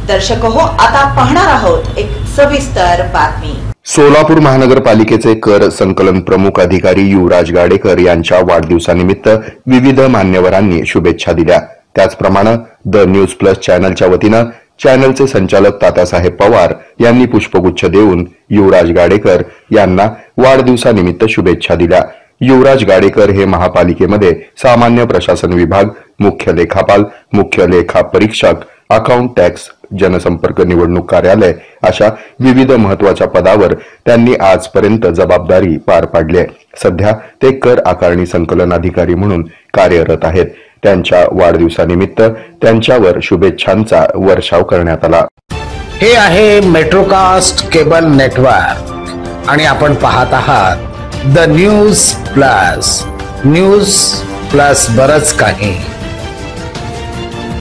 दर्शक हो, आता पाहणार आहोत एक सविस्तर बातमी। सोलापूर महानगरपालिकेचे कर संकलन प्रमुख अधिकारी युवराज गाडेकर यांच्या वाढदिवसानिमित्त विविध मान्यवरांनी शुभेच्छा दिल्या। त्याचप्रमाणे द न्यूज प्लस चॅनलच्या वतीनं चॅनलचे संचालक तात्यासाहेब पवार यांनी पुष्पगुच्छ देऊन युवराज गाडेकर यांना वाढदिवसानिमित्त शुभेच्छा दिल्या। युवराज गाडेकर हे महापालिकेमध्ये सामान्य प्रशासन विभाग, मुख्य लेखापाल, मुख्य लेखा परीक्षक, अकाउंट टॅक्स, जनसंपर्क निवडणूक कार्यालय अशा विविध महत्वाच्या पदावर त्यांनी आजपर्यंत जबाबदारी पार पाडली आहे। सध्या ते कर आकारणी संकलन अधिकारी म्हणून कार्यरत आहेत। त्यांच्या वाढदिवसानिमित्त त्यांच्यावर शुभेच्छांचा वर्षाव करण्यात आला। हे आहे मेट्रोकास्ट केबल नेटवर्क आणि आपण पाहत आहात द न्यूज प्लस बरच काही।